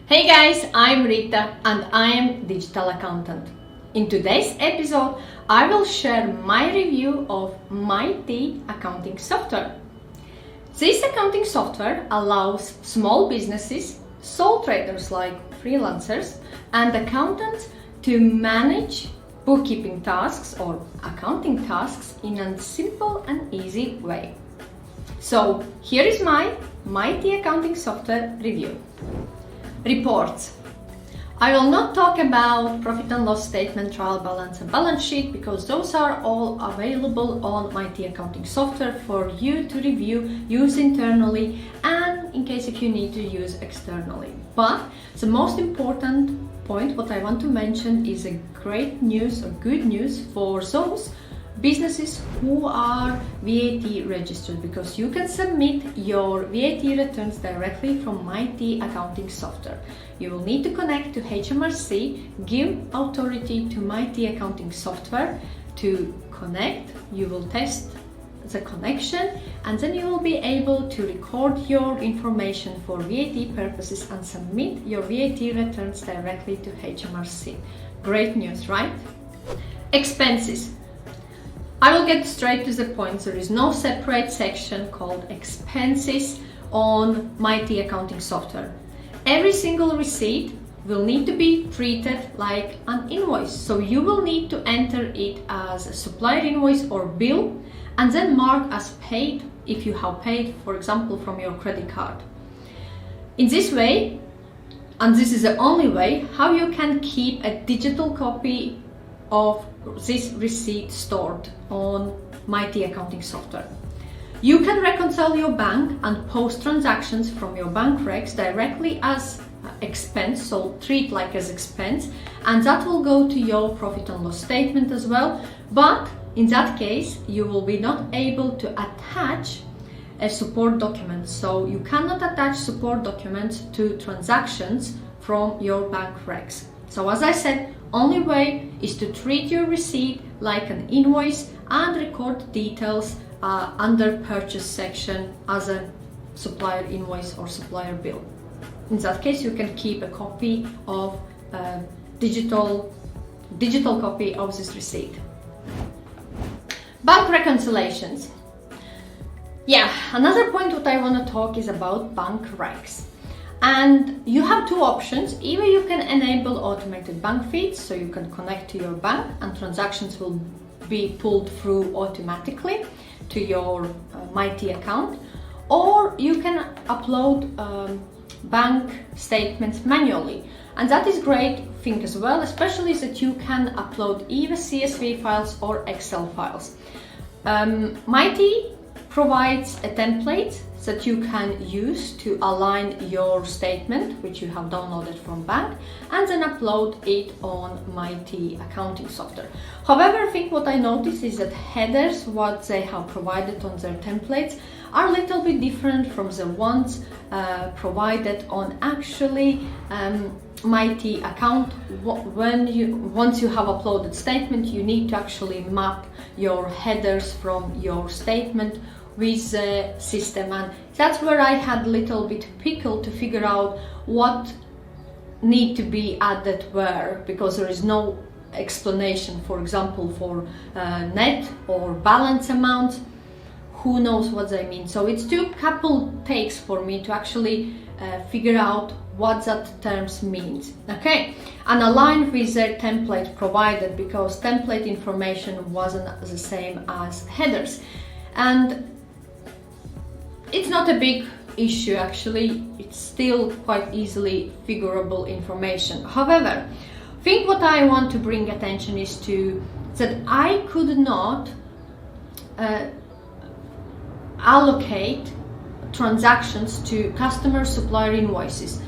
Hey guys, I'm Rita and I am digital accountant. In today's episode, I will share my review of MyT accounting software. This accounting software allows small businesses, sole traders like freelancers, and accountants to manage bookkeeping tasks or accounting tasks in a simple and easy way. So here is my MyT accounting software review. Reports. I will not talk about profit and loss statement, trial balance and balance sheet because those are all available on MyT accounting software for you to review, use internally, and in case if you need to use externally. But the most important point what I want to mention is a great news or good news for those businesses who are VAT registered, because you can submit your VAT returns directly from MyT accounting software. You will need to connect to HMRC, give authority to MyT accounting software to connect. You will test the connection and then you will be able to record your information for VAT purposes and submit your VAT returns directly to HMRC. Great news, right? Expenses. I will get straight to the point. There is no separate section called expenses on MyT accounting software. Every single receipt will need to be treated like an invoice. So you will need to enter it as a supplier invoice or bill and then mark as paid if you have paid, for example, from your credit card. In this way, and this is the only way, how you can keep a digital copy of this receipt stored on MyT accounting software. You can reconcile your bank and post transactions from your bank recs directly as expense, so treat like as expense, and that will go to your profit and loss statement as well. But in that case, you will be not able to attach a support document. So you cannot attach support documents to transactions from your bank recs. So as I said, only way is to treat your receipt like an invoice and record details under purchase section as a supplier invoice or supplier bill. In that case, you can keep a copy of digital copy of this receipt. Bank reconciliations. Yeah, another point what I want to talk is about bank recs. And you have two options. Either you can enable automated bank feeds, so you can connect to your bank and transactions will be pulled through automatically to your MyT account, or you can upload bank statements manually. And that is great thing as well, especially that you can upload either CSV files or Excel files. MyT provides a template that you can use to align your statement, which you have downloaded from bank, and then upload it on MyT accounting software. However, I think what I noticed is that headers, what they have provided on their templates, are a little bit different from the ones provided on actually MyT account. Once you have uploaded statement, you need to actually map your headers from your statement with the system, and that's where I had a little bit pickle to figure out what need to be added where, because there is no explanation, for example, for net or balance amounts. Who knows what they mean? So it's took a couple takes for me to actually figure out what that terms means. Okay, and align with their template provided, because template information wasn't the same as headers. And it's not a big issue actually, it's still quite easily figurable information. However, I think what I want to bring attention is to that I could not allocate transactions to customer supplier invoices.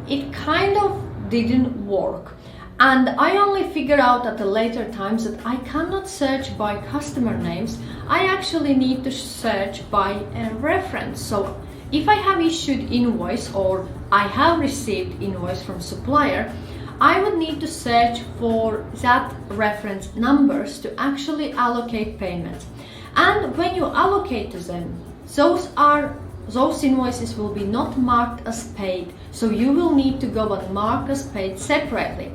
It kind of didn't work. And I only figured out at a later time that I cannot search by customer names. I actually need to search by a reference. So if I have issued invoice or I have received invoice from supplier, I would need to search for that reference numbers to actually allocate payments. And when you allocate to them, those are those invoices will be not marked as paid, so you will need to go and mark as paid separately.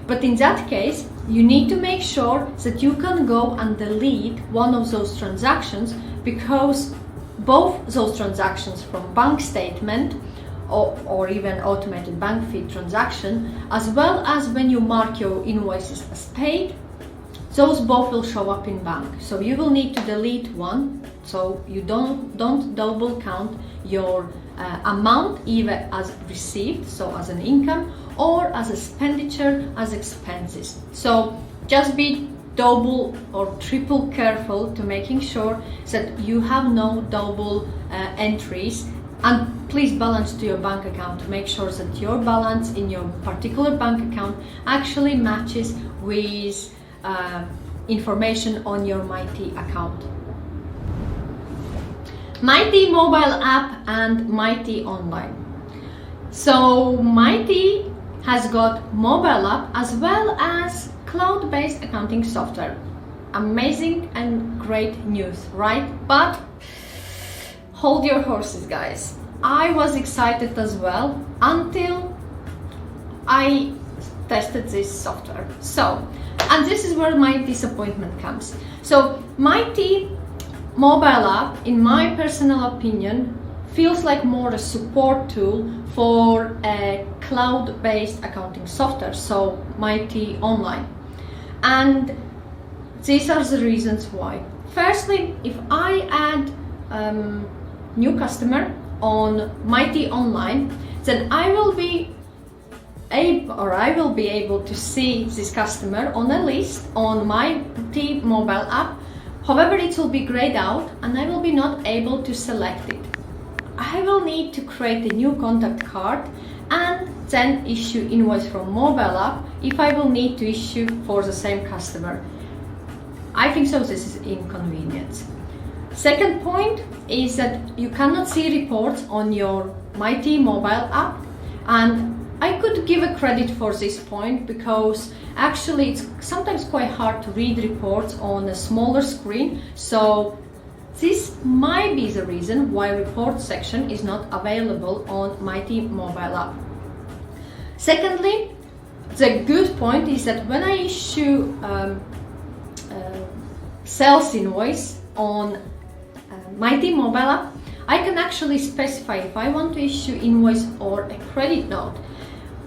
But in that case, you need to make sure that you can go and delete one of those transactions, because both those transactions from bank statement or even automated bank fee transaction, as well as when you mark your invoices as paid, those both will show up in bank. So you will need to delete one, so you don't double count your amount either as received, so as an income, or as expenditure, as expenses. So just be double or triple careful to making sure that you have no double entries, and please balance to your bank account to make sure that your balance in your particular bank account actually matches with information on your MyT account. MyT Mobile App and MyT Online. So MyT has got mobile app as well as cloud-based accounting software. Amazing and great news, right? But hold your horses, guys. I was excited as well until I tested this software. And this is where my disappointment comes. So MyT Mobile App, in my personal opinion, feels like more a support tool for a cloud-based accounting software, so MyT Online. And these are the reasons why. Firstly, if I add new customer on MyT Online, then I will be able to see this customer on a list on MyT Mobile App. However, it will be grayed out and I will be not able to select it. I will need to create a new contact card and then issue invoice from mobile app if I will need to issue for the same customer. I think so this is inconvenience. Second point is that you cannot see reports on your MyT Mobile App, and I could give a credit for this point because actually it's sometimes quite hard to read reports on a smaller screen, so this might be the reason why report section is not available on MyT Mobile App. Secondly, the good point is that when I issue sales invoice on MyT Mobile App, I can actually specify if I want to issue invoice or a credit note.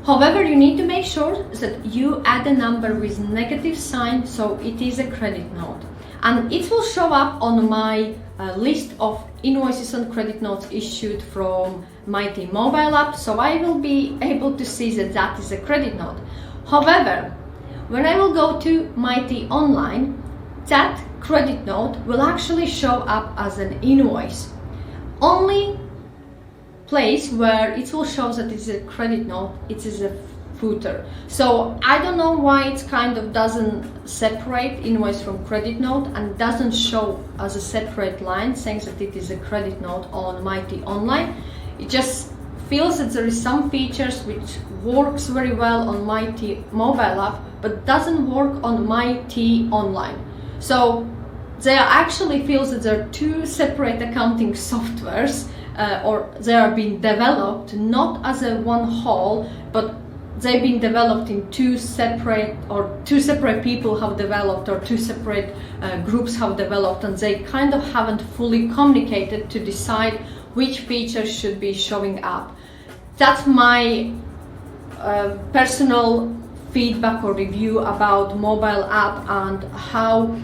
However, you need to make sure that you add a number with negative sign, so it is a credit note. And it will show up on my list of invoices and credit notes issued from MyT Mobile App, so I will be able to see that that is a credit note. However, when I will go to MyT Online, that credit note will actually show up as an invoice. Only place where it will show that it's a credit note, it is a footer. So I don't know why it kind of doesn't separate invoice from credit note and doesn't show as a separate line saying that it is a credit note on MyT Online. It just feels that there is some features which works very well on MyT Mobile App but doesn't work on MyT Online. So they actually feels that there are two separate accounting softwares, or they are being developed not as a one whole, but they've been developed in two separate people have developed, or two separate groups have developed, and they kind of haven't fully communicated to decide which features should be showing up. That's my personal feedback or review about mobile app and how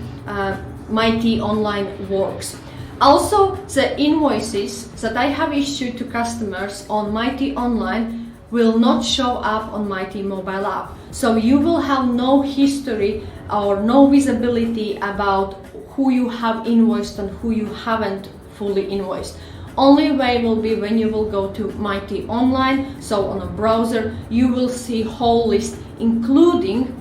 MyT Online works. Also, the invoices that I have issued to customers on MyT Online will not show up on MyT Mobile App. So you will have no history or no visibility about who you have invoiced and who you haven't fully invoiced. Only way will be when you will go to MyT Online, so on a browser, you will see whole list including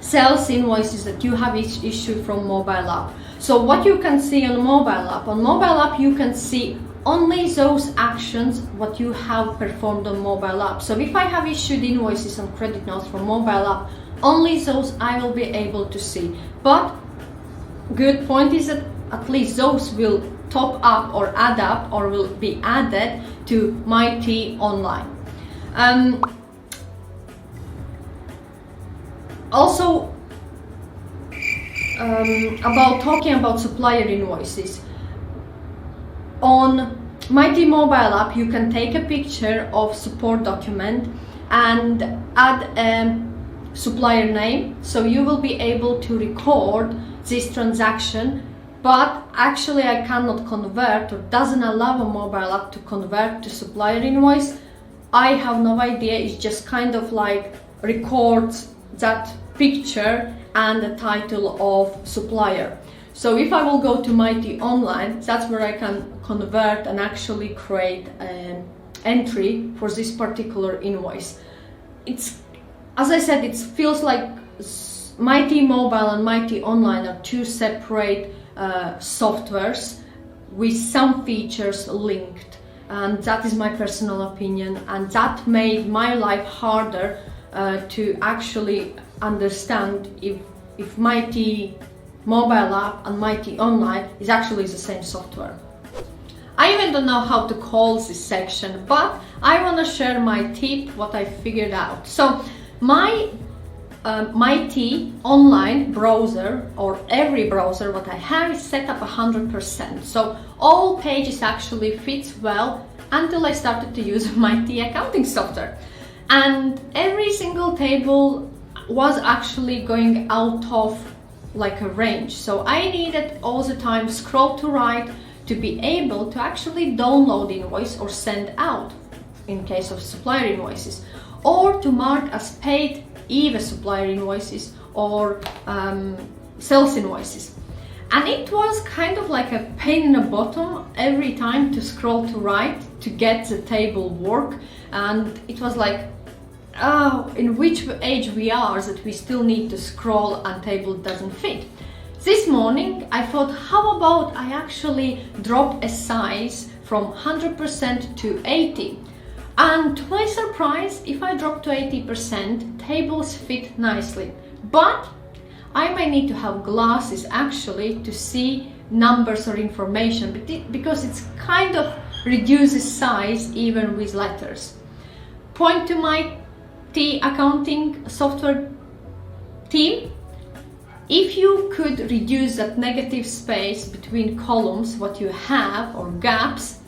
sales invoices that you have issued from mobile app. So what you can see on mobile app you can see only those actions what you have performed on mobile app. So if I have issued invoices and credit notes from mobile app, only those I will be able to see. But good point is that at least those will top up or add up or will be added to MyT Online. Also, about talking about supplier invoices. On MyT Mobile App, you can take a picture of support document and add a supplier name, so you will be able to record this transaction. But actually I cannot convert, or doesn't allow a mobile app to convert to supplier invoice. I have no idea, it's just kind of like records that picture and the title of supplier. So if I will go to MyT Online, that's where I can convert and actually create an entry for this particular invoice. It's, as I said, it feels like MyT Mobile and MyT Online are two separate softwares with some features linked, and that is my personal opinion, and that made my life harder to actually understand if MyT Mobile App and MyT Online is actually the same software. I even don't know how to call this section, but I want to share my tip, what I figured out. So my MyT Online browser, or every browser what I have, is set up 100%. So all pages actually fits well until I started to use MyT accounting software. And every single table was actually going out of like a range. So I needed all the time scroll to right to be able to actually download invoice or send out in case of supplier invoices, or to mark as paid either supplier invoices or sales invoices. And it was kind of like a pain in the bottom every time to scroll to right to get the table work, and it was like, oh, in which age we are that we still need to scroll and table doesn't fit. This morning I thought, how about I actually drop a size from 100% to 80, and to my surprise, if I drop to 80%, tables fit nicely. But I might need to have glasses actually to see numbers or information, because it's kind of reduces size even with letters. Point to MyT accounting software team. If you could reduce that negative space between columns, what you have, or gaps,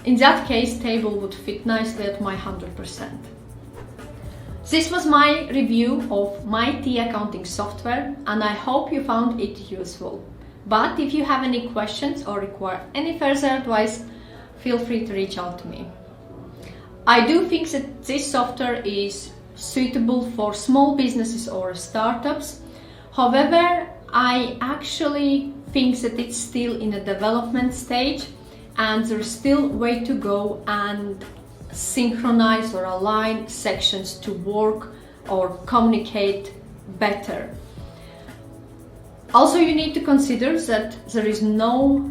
in that case, table would fit nicely at my 100%. This was my review of MyT accounting software, and I hope you found it useful. But if you have any questions or require any further advice, feel free to reach out to me. I do think that this software is suitable for small businesses or startups. However, I actually think that it's still in a development stage, and there's still way to go and synchronize or align sections to work or communicate better. Also, you need to consider that there is no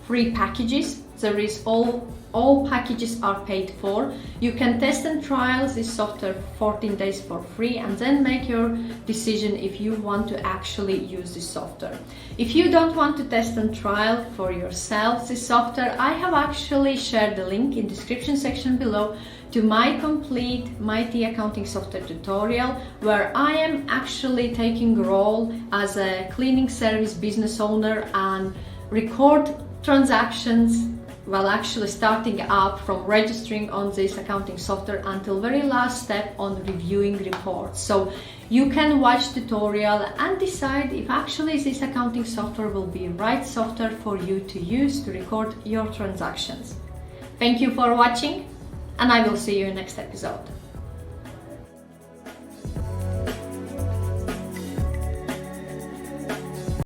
free packages. There is all packages are paid for. You can test and trial this software 14 days for free, and then make your decision if you want to actually use this software. If you don't want to test and trial for yourself this software, I have actually shared the link in the description section below to my complete MyT accounting software tutorial, where I am actually taking a role as a cleaning service business owner and record transactions while actually starting up from registering on this accounting software until very last step on reviewing reports. So you can watch tutorial and decide if actually this accounting software will be right software for you to use to record your transactions. Thank you for watching, and I will see you in next episode.